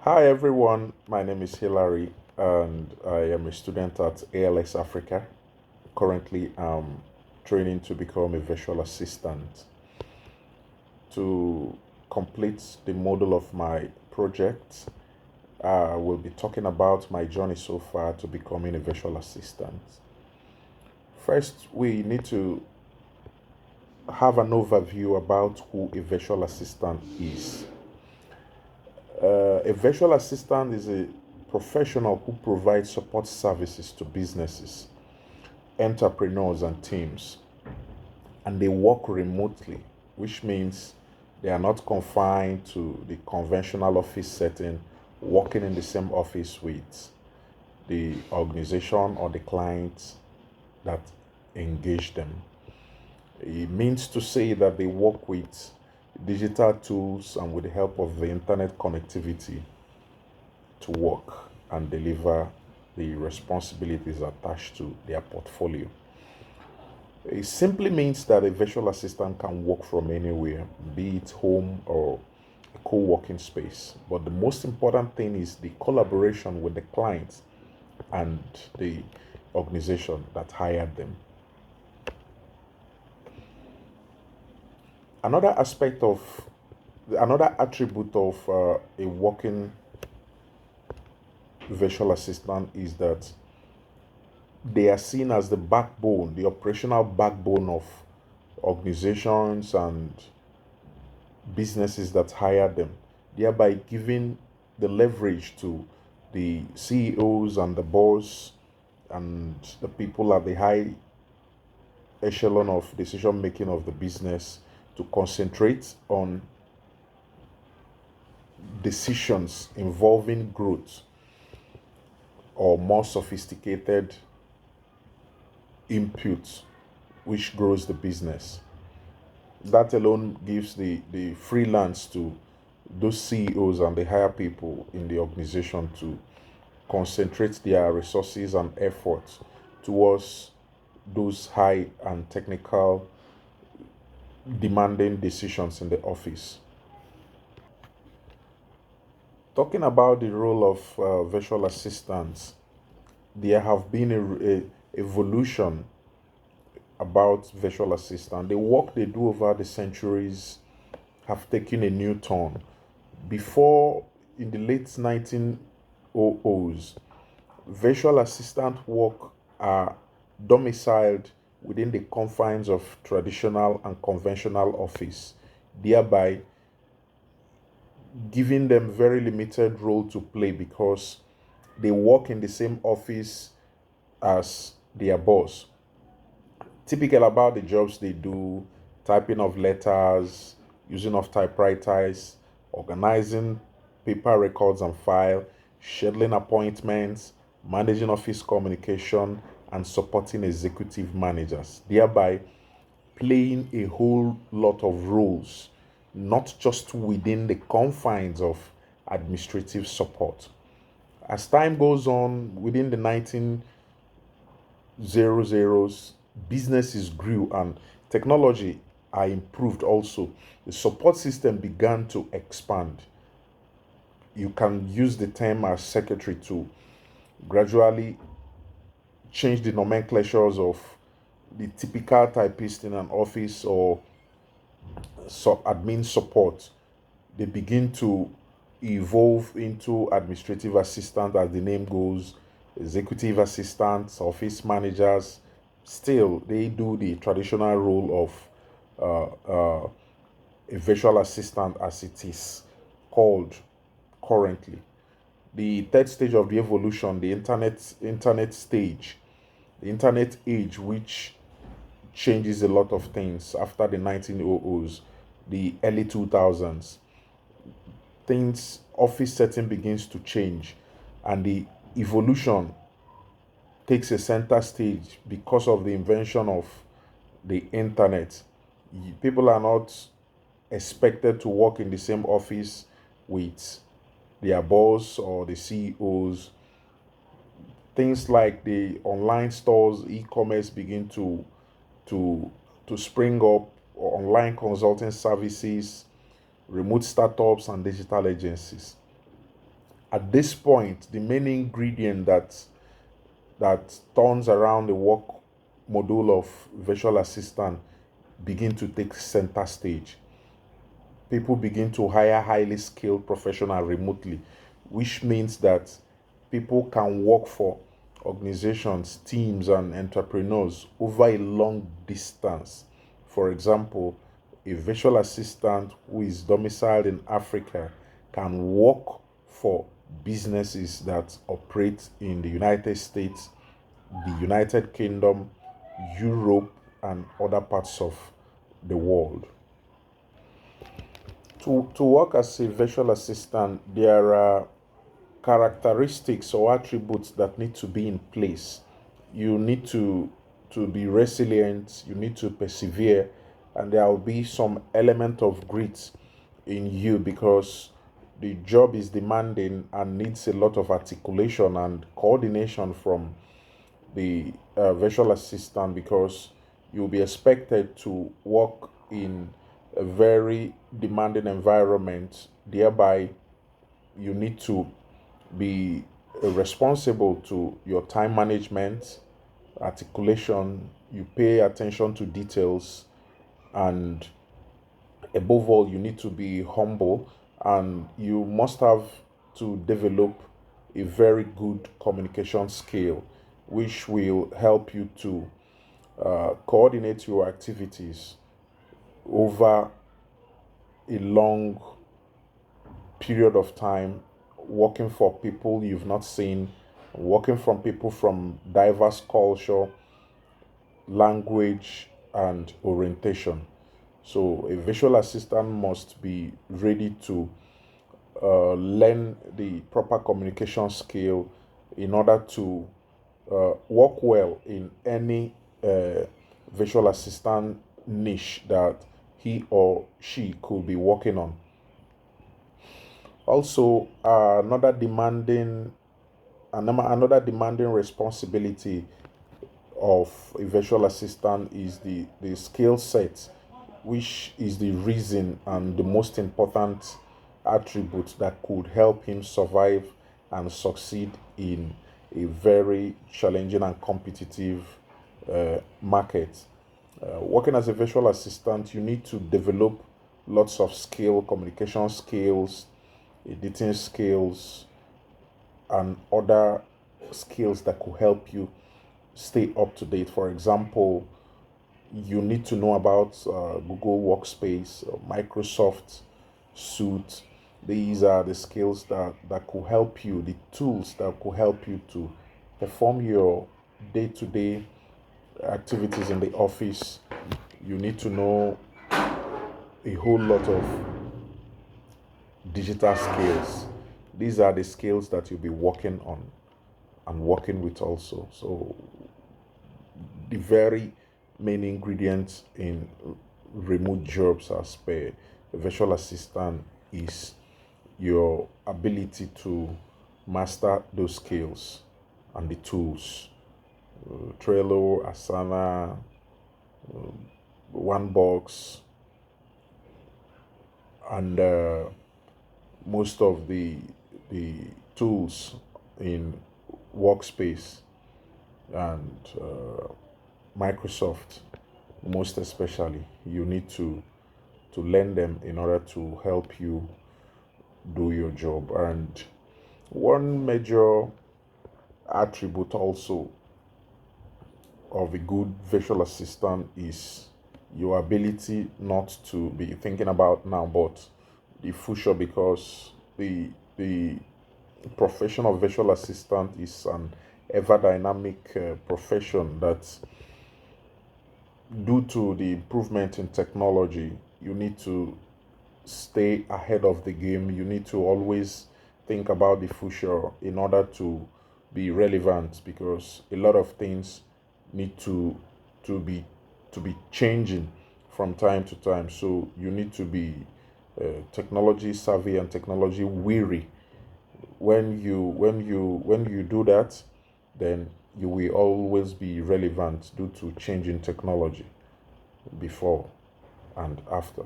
Hi everyone, my name is Hilary and I am a student at ALX Africa. Currently, I'm training to become a virtual assistant. To complete the model of my project, I will be talking about my journey so far to becoming a virtual assistant. First, we need to have an overview about who a virtual assistant is. A virtual assistant is a professional who provides support services to businesses, entrepreneurs, and teams, and they work remotely, which means they are not confined to the conventional office setting, working in the same office with the organization or the clients that engage them. It means to say that they work with digital tools and with the help of the internet connectivity to work and deliver the responsibilities attached to their portfolio. It simply means that a virtual assistant can work from anywhere, be it home or a co working space. But the most important thing is the collaboration with the client and the organization that hired them. Another aspect of another attribute of a working virtual assistant is that they are seen as the backbone, the operational backbone of organizations and businesses that hire them, thereby giving the leverage to the CEOs and the boss and the people at the high echelon of decision making of the business to concentrate on decisions involving growth or more sophisticated inputs which grows the business. That alone gives the freelance to those CEOs and the higher people in the organization to concentrate their resources and efforts towards those high and technical demanding decisions in the office. Talking about the role of virtual assistants, there have been a evolution about virtual assistant. The work they do over the centuries have taken a new turn. Before, in the late 1900s, virtual assistant work are domiciled within the confines of traditional and conventional office, thereby giving them very limited role to play because they work in the same office as their boss. Typical about the jobs they do: typing of letters, using of typewriters, organizing paper records and file, scheduling appointments, managing office communication, and supporting executive managers, thereby playing a whole lot of roles, not just within the confines of administrative support. As time goes on, within the 1900s, businesses grew and technology are improved also. The support system began to expand. You can use the term as secretary to gradually change the nomenclatures of the typical typist in an office or admin support. They begin to evolve into administrative assistant, as the name goes, executive assistants, office managers. Still, they do the traditional role of a virtual assistant, as it is called currently. The third stage of the evolution, the internet stage, the internet age, which changes a lot of things after the 1900s, the early 2000s. Things, office setting begins to change, and the evolution takes a center stage because of the invention of the internet. People are not expected to work in the same office with their boss or the CEOs. Things like the online stores, e-commerce begin to to spring up, online consulting services, remote startups, and digital agencies. At this point, the main ingredient that turns around the work module of virtual assistant begin to take center stage. People begin to hire highly skilled professionals remotely, which means that people can work for organizations, teams, and entrepreneurs over a long distance. For example, a virtual assistant who is domiciled in Africa can work for businesses that operate in the United States, the United Kingdom, Europe, and other parts of the world. To work as a virtual assistant, there are characteristics or attributes that need to be in place. You need to be resilient, you need to persevere, and there will be some element of grit in you because the job is demanding and needs a lot of articulation and coordination from the virtual assistant, because you'll be expected to work in a very demanding environment. Thereby, you need to be responsible to your time management, articulation, you pay attention to details, and above all, you need to be humble, and you must have to develop a very good communication skill, which will help you to coordinate your activities over a long period of time, working for people you've not seen, working from people from diverse culture, language, and orientation. So a visual assistant must be ready to learn the proper communication skill in order to work well in any visual assistant niche that he or she could be working on. Also, another demanding responsibility of a virtual assistant is the skill set, which is the reason and the most important attribute that could help him survive and succeed in a very challenging and competitive market. Working as a virtual assistant, you need to develop lots of skill, communication skills, editing skills, and other skills that could help you stay up to date. For example, you need to know about Google Workspace, Microsoft Suite. These are the skills that could help you, the tools that could help you to perform your day-to-day activities in the office. You need to know a whole lot of digital skills. These are the skills that you'll be working on and working with also. So the very main ingredients in remote jobs as per a virtual assistant is your ability to master those skills and the tools. Trello, Asana, OneBox, and most of the tools in Workspace and Microsoft, most especially, you need to learn them in order to help you do your job. And one major attribute also of a good virtual assistant is your ability not to be thinking about now but the future, because the profession of virtual assistant is an ever dynamic profession that, due to the improvement in technology, you need to stay ahead of the game. You need to always think about the future in order to be relevant, because a lot of things need to be changing from time to time. So you need to be technology savvy and technology weary. When you do that, then you will always be relevant due to changing technology before and after.